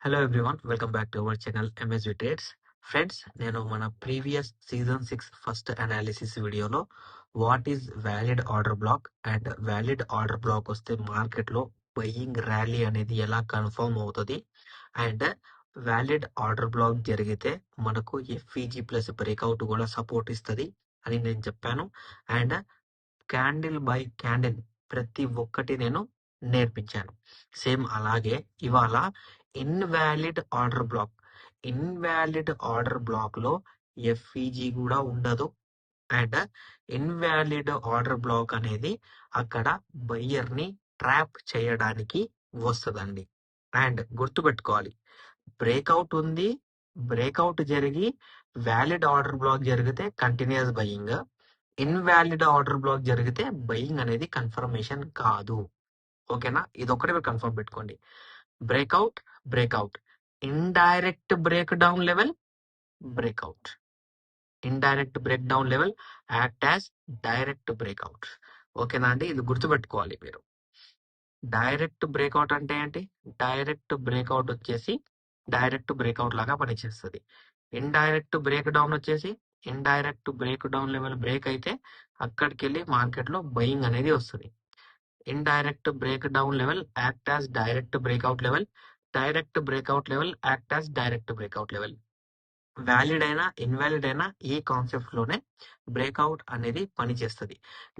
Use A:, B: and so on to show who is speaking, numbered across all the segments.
A: Hello everyone, welcome back to our channel MSV trades. Friends, నేను మన previous season 6 first analysis వీడియోలో what is valid order black and valid order black వస్తే మార్కెట్లో buying rally అనేది ఎలా confirm అవుతుంది and valid order black జరిగితే మనకు ఎఫ్ఈజీ ప్లస్ బ్రేక్అవుట్ కూడా సపోర్ట్ ఇస్తుంది అని నేను చెప్పాను. అండ్ క్యాండిల్ బై క్యాండిల్ ప్రతి ఒక్కటి నేను నేర్పించాను. సేమ్ అలాగే ఇవాళ ఇన్వాలిడ్ ఆర్డర్ బ్లాక్ లో ఎఫ్ఈజీ కూడా ఉండదు. అండ్ ఇన్వాలిడ్ ఆర్డర్ బ్లాక్ అనేది అక్కడ బయ్యర్ ని ట్రాప్ చేయడానికి వస్తుందండి. అండ్ గుర్తుపెట్టుకోవాలి, బ్రేక్అవుట్ ఉంది, బ్రేక్అవుట్ జరిగి వ్యాలిడ్ ఆర్డర్ బ్లాక్ జరిగితే continuous buying, invalid order black జరిగితే బయింగ్ అనేది కన్ఫర్మేషన్ కాదు. ఓకేనా? ఇది ఒక్కటే మీరు కన్ఫర్మ్ పెట్టుకోండి. Breakout, breakout, indirect break down level, breakout, indirect break down level act as direct breakout. ఓకేనా అండి? ఇది గుర్తుపెట్టుకోవాలి మీరు. డైరెక్ట్ బ్రేక్అవుట్ అంటే ఏంటి? డైరెక్ట్ బ్రేక్అవుట్ వచ్చేసి డైరెక్ట్ బ్రేక్అవుట్ లాగా పనిచేస్తుంది. ఇండైరెక్ట్ బ్రేక్ డౌన్ వచ్చేసి indirect break down level break అయితే అక్కడికి వెళ్ళి మార్కెట్ లో బయింగ్ అనేది వస్తుంది. Indirect break down level act as direct breakout level, direct breakout level act as direct breakout level. Valid అయినా ఇన్వాలిడ్ అయినా ఈ కాన్సెప్ట్ లోనే బ్రేక్అవుట్ అనేది పనిచేస్తుంది.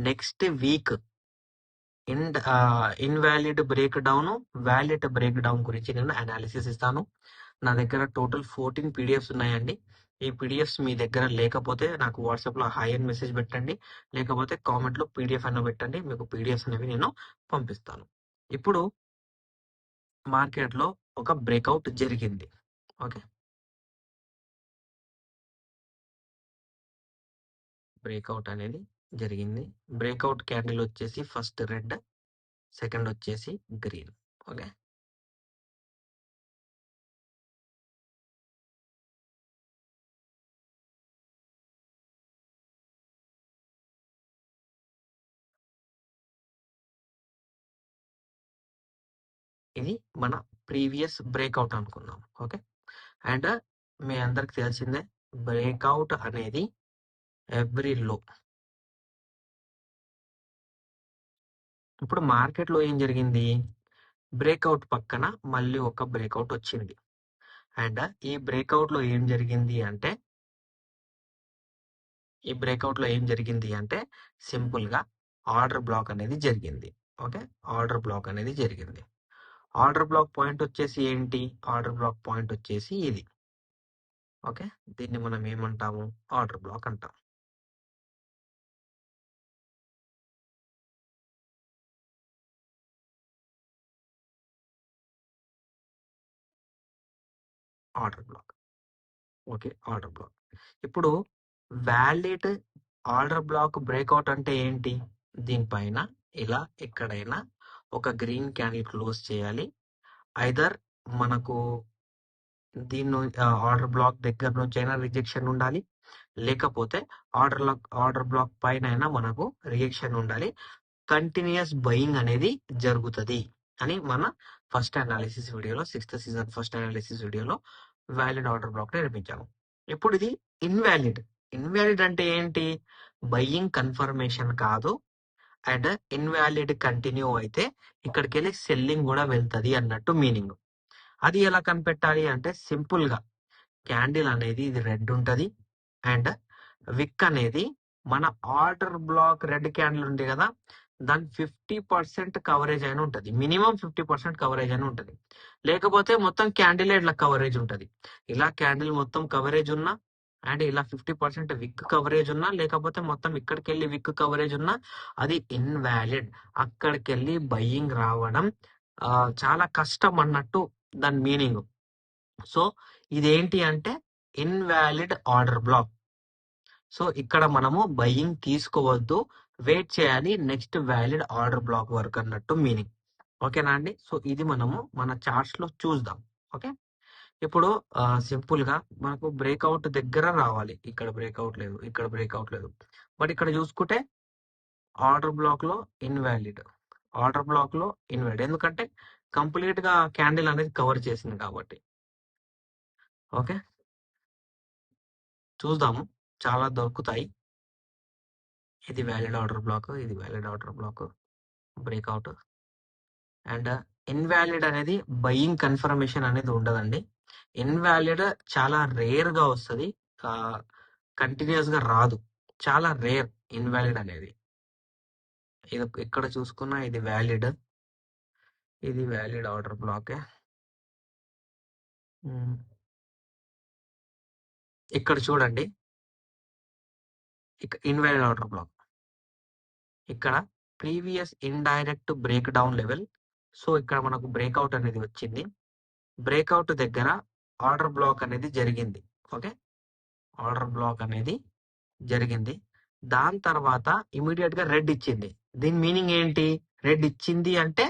A: Next week invalid break down, valid break down గురించి నేను అనాలిసిస్ ఇస్తాను. నా దగ్గర టోటల్ 14 పీడిఎఫ్స్ ఉన్నాయండి. ఈ పీడిఎఫ్స్ మీ దగ్గర లేకపోతే నాకు వాట్సాప్ లో హాయ్ అని మెసేజ్ పెట్టండి, లేకపోతే కామెంట్ లో పీడిఎఫ్ అన్న పెట్టండి, మీకు పీడిఎఫ్స్ అనేవి నేను పంపిస్తాను. ఇప్పుడు మార్కెట్ లో ఒక బ్రేక్అవుట్ జరిగింది. ఓకే, బ్రేక్అవుట్ అనేది జరిగింది. బ్రేక్అవుట్ క్యాండిల్ వచ్చేసి ఫస్ట్ రెడ్, సెకండ్ వచ్చేసి గ్రీన్. ఓకే, ఇది మన ప్రీవియస్ బ్రేక్అవుట్ అనుకుందాం. ఓకే, అండ్ మీ అందరికి తెలిసిందే బ్రేక్అవుట్ అనేది ఎవ్రీ లో. ఇప్పుడు మార్కెట్ లో ఏం జరిగింది? బ్రేక్అవుట్ పక్కన మళ్ళీ ఒక బ్రేక్అవుట్ వచ్చింది. అండ్ ఈ బ్రేక్అవుట్ లో ఏం జరిగింది అంటే సింపుల్ గా ఆర్డర్ బ్లాక్ అనేది జరిగింది. ఓకే, ఆర్డర్ బ్లాక్ అనేది జరిగింది. ఆర్డర్ బ్లాక్ పాయింట్ వచ్చేసి ఏంటి? ఆర్డర్ బ్లాక్ పాయింట్ వచ్చేసి ఇది. ఓకే, దీన్ని మనం ఏమంటాము? ఆర్డర్ బ్లాక్ అంటాం. Order black. Okay, order black. ఇప్పుడు వ్యాలిడ్ ఆర్డర్ బ్లాక్ బ్రేక్అవుట్ అంటే ఏంటి? దీనిపైన ఇలా ఎక్కడైనా ఒక గ్రీన్ క్యాండిల్ క్లోజ్ చేయాలి. ఐదర్ మనకు దీన్ని ఆర్డర్ బ్లాక్ దగ్గర నుంచి అయినా రిజెక్షన్ ఉండాలి, లేకపోతే ఆర్డర్ బ్లాక్ పైన అయినా మనకు రిజెక్షన్ ఉండాలి. కంటిన్యూస్ బయింగ్ అనేది జరుగుతుంది అని మన ఫస్ట్ అనాలిసిస్ వీడియోలో, 6th సీజన్ ఫస్ట్ అనాలిసిస్ వీడియోలో వ్యాలిడ్ ఆర్డర్ బ్లాక్ నేర్పించాము. ఇప్పుడు ఇది ఇన్వాలిడ్. ఇన్వాలిడ్ అంటే ఏంటి? బయ్యింగ్ కన్ఫర్మేషన్ కాదు. అండ్ ఇన్వాలిడ్ కంటిన్యూ అయితే ఇక్కడికి వెళ్ళి సెల్లింగ్ కూడా వెళ్తుంది అన్నట్టు మీనింగ్. అది ఎలా కనిపెట్టాలి అంటే సింపుల్ గా క్యాండిల్ అనేది ఇది రెడ్ ఉంటది అండ్ విక్ అనేది మన ఆర్డర్ బ్లాక్ రెడ్ క్యాండిల్ ఉంది కదా, దాని 50% కవరేజ్ అయినా ఉంటది. మినిమం 50% కవరేజ్ అయినా ఉంటది, లేకపోతే మొత్తం క్యాండిల్ ఇట్లా కవరేజ్ ఉంటది. ఇలా క్యాండిల్ మొత్తం కవరేజ్ ఉన్నా అండ్ ఇలా 50% విక్ కవరేజ్ ఉన్నా, లేకపోతే మొత్తం ఇక్కడికి వెళ్ళి విక్ కవరేజ్ ఉన్నా అది ఇన్వాలిడ్. అక్కడికి వెళ్ళి బయ్యింగ్ రావడం చాలా కష్టం అన్నట్టు దాని మీనింగ్. సో ఇదేంటి అంటే ఇన్వాలిడ్ ఆర్డర్ బ్లాక్. సో ఇక్కడ మనము బయ్యింగ్ తీసుకోవద్దు, వెయిట్ చేయాలి నెక్స్ట్ వ్యాలిడ్ ఆర్డర్ బ్లాక్ వరకు అన్నట్టు మీనింగ్. ఓకేనా అండి? సో ఇది మనము మన చార్ట్స్ లో చూద్దాం. ఓకే, ఇప్పుడు సింపుల్ గా మనకు బ్రేక్అవుట్ దగ్గర రావాలి. ఇక్కడ బ్రేక్అవుట్ లేదు, ఇక్కడ బ్రేక్అవుట్ లేదు, బట్ ఇక్కడ చూసుకుంటే ఆర్డర్ బ్లాక్ లో ఇన్వాలిడ్, ఆర్డర్ బ్లాక్ లో ఇన్వాలిడ్. ఎందుకంటే కంప్లీట్ గా క్యాండిల్ అనేది కవర్ చేసింది కాబట్టి. ఓకే, చూద్దాము, చాలా దొరుకుతాయి. ఇది వ్యాలిడ్ ఆర్డర్ బ్లాక్, ఇది valid order black, breakout. And invalid అనేది బయింగ్ కన్ఫర్మేషన్ అనేది ఉండదండి. ఇన్వాలిడ్ చాలా రేర్ గా వస్తుంది, కంటిన్యూస్ గా రాదు, చాలా రేర్ ఇన్వాలిడ్ అనేది. ఇది ఇక్కడ చూసుకున్నా ఇది వ్యాలిడ్, ఇది వ్యాలిడ్ ఆర్డర్ బ్లాక్. ఇక్కడ చూడండి, ఇన్వాలిడ్ ఆర్డర్ బ్లాక్, ఇక్కడ previous indirect break down level. So ఇక్కడ మనకు బ్రేక్అవుట్ అనేది వచ్చింది, బ్రేక్అవుట్ దగ్గర ఆర్డర్ బ్లాక్ అనేది జరిగింది. ఓకే, ఆర్డర్ బ్లాక్ అనేది జరిగింది. దాని తర్వాత ఇమీడియట్ గా రెడ్ ఇచ్చింది. దీని మీనింగ్ ఏంటి? రెడ్ ఇచ్చింది అంటే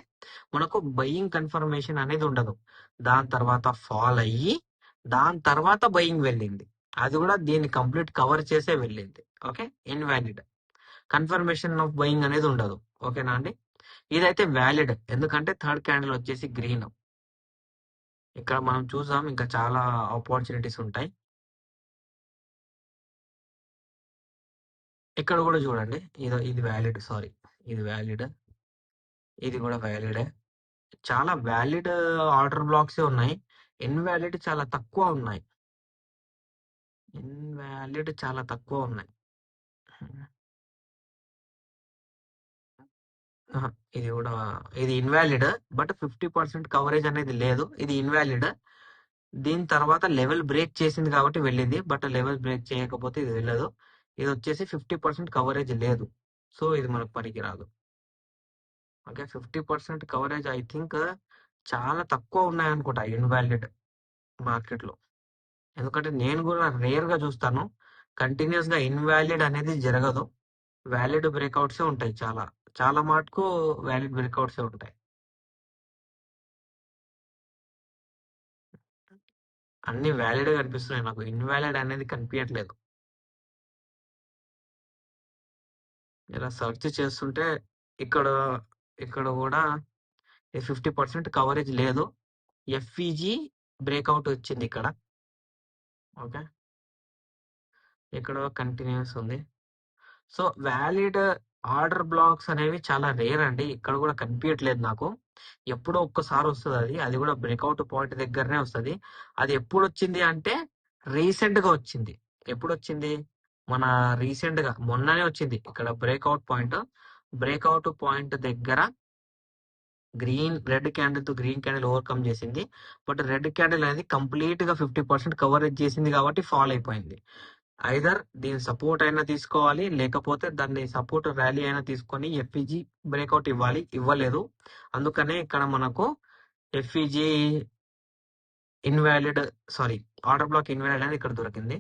A: మనకు బయింగ్ కన్ఫర్మేషన్ అనేది ఉండదు. దాని తర్వాత ఫాల్ అయ్యి దాని తర్వాత బయింగ్ వెళ్ళింది, అది కూడా దీన్ని కంప్లీట్ కవర్ చేసే వెళ్ళింది. Okay, invalid, confirmation of buying అనేది ఉండదు. ఓకేనా అండి? ఇదైతే వ్యాలిడ్, ఎందుకంటే థర్డ్ క్యాండిల్ వచ్చేసి గ్రీన్. ఇక్కడ మనం చూసాం, ఇంకా చాలా ఆపర్చునిటీస్ ఉంటాయి. ఇక్కడ కూడా చూడండి, ఇది వ్యాలిడ్, సారీ, ఇది వ్యాలిడ్, ఇది కూడా వ్యాలిడే. చాలా వ్యాలిడ్ ఆర్డర్ బ్లాక్స్ ఉన్నాయి, ఇన్వాలిడ్ చాలా తక్కువ ఉన్నాయి. ఇన్వాలిడ్ చాలా తక్కువ ఉన్నాయి. ఆహా, ఇది కూడా, ఇది ఇన్వాలిడ్, బట్ 50% కవరేజ్ అనేది లేదు, ఇది ఇన్వాలిడ్. దీని తర్వాత లెవెల్ బ్రేక్ చేసింది కాబట్టి వెళ్ళింది, బట్ లెవెల్ బ్రేక్ చేయకపోతే ఇది వెళ్ళదు. ఇది వచ్చేసి 50% కవరేజ్ లేదు, సో ఇది మనకు పనికిరాదు. ఓకే, 50% కవరేజ్ ఐ థింక్ చాలా తక్కువ ఉన్నాయనుకుంటా ఇన్వాలిడ్ మార్కెట్ లో. ఎందుకంటే నేను కూడా రేర్ గా చూస్తాను, కంటిన్యూస్ గా ఇన్వాలిడ్ అనేది జరగదు, వ్యాలిడ్ బ్రేక్అవుట్స్ ఉంటాయి, చాలా చాలా మటుకు వ్యాలిడ్ బ్రేక్అవుట్స్ ఉంటాయి. అన్ని వ్యాలిడ్ గా కనిపిస్తున్నాయి నాకు, ఇన్వాలిడ్ అనేది కనిపించట్లేదు. ఇలా సెర్చ్ చేస్తుంటే ఇక్కడ ఇక్కడ కూడా 50% కవరేజ్ లేదు, ఎఫ్ఈజీ బ్రేక్అవుట్ వచ్చింది ఇక్కడ. ఓకే, ఇక్కడ కంటిన్యూస్ ఉంది. సో వ్యాలిడ్ ఆర్డర్ బ్లాక్స్ అనేవి చాలా రేర్ అండి, ఇక్కడ కూడా కనిపించట్లేదు నాకు. ఎప్పుడో ఒక్కసారి వస్తుంది, అది కూడా బ్రేక్అవుట్ పాయింట్ దగ్గరనే వస్తుంది. అది ఎప్పుడు వచ్చింది అంటే రీసెంట్ గా వచ్చింది. ఎప్పుడు వచ్చింది? మన రీసెంట్ గా మొన్ననే వచ్చింది. ఇక్కడ బ్రేక్అవుట్ పాయింట్ దగ్గర రెడ్ క్యాండిల్ తో గ్రీన్ క్యాండిల్ ఓవర్కమ్ చేసింది, బట్ రెడ్ క్యాండిల్ అనేది కంప్లీట్ గా 50% కవరేజ్ చేసింది కాబట్టి ఫాల్ అయిపోయింది. ఐదర్ దీని సపోర్ట్ అయినా తీసుకోవాలి, లేకపోతే దాన్ని సపోర్ట్ ర్యాలీ అయినా తీసుకొని ఎఫ్ఈజీ బ్రేక్అవుట్ ఇవ్వలేదు. అందుకనే ఇక్కడ మనకు FEG invalid, sorry, order black invalid అనేది ఇక్కడ దొరికింది.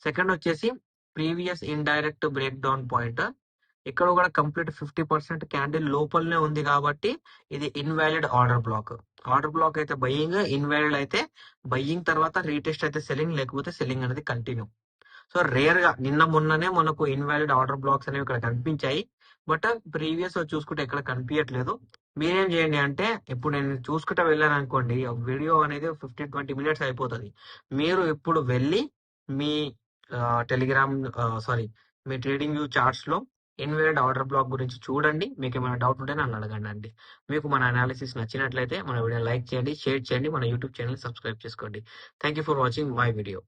A: సెకండ్ వచ్చేసి previous indirect break down point, ఇక్కడ కూడా కంప్లీట్ 50% క్యాండిల్ లోపలనే ఉంది కాబట్టి ఇది invalid order black. Order black అయితే బయ్యింగ్, ఇన్వాలిడ్ అయితే బయ్యింగ్ తర్వాత రీటెస్ట్ అయితే సెల్లింగ్, లేకపోతే సెల్లింగ్ అనేది కంటిన్యూ. సో రేర్ గా నిన్న మొన్ననే మనకు ఇన్వాలిడ్ ఆర్డర్ బ్లాక్స్ అనేవి ఇక్కడ కనిపించాయి, బట్ ప్రీవియస్ చూసుకుంటే ఎక్కడ కనిపించట్లేదు. మీరేం చేయండి అంటే, ఇప్పుడు నేను చూసుకుంటా వెళ్ళాను అనుకోండి, వీడియో అనేది 15-20 మినిట్స్ అయిపోతుంది. మీరు ఇప్పుడు వెళ్ళి మీ టెలిగ్రామ్, సారీ, మీ ట్రేడింగ్ వ్యూ చార్ట్స్ లో ఇన్వాలిడ్ ఆర్డర్ బ్లాక్ గురించి చూడండి. మీకు ఏమైనా డౌట్ ఉంటే నన్ను అడగండి అండి. మీకు మన అనాలిసిస్ నచ్చినట్లయితే మన వీడియో లైక్ చేయండి, షేర్ చేయండి, మన యూట్యూబ్ ఛానల్ సబ్స్క్రైబ్ చేసుకోండి. Thank you for watching my video.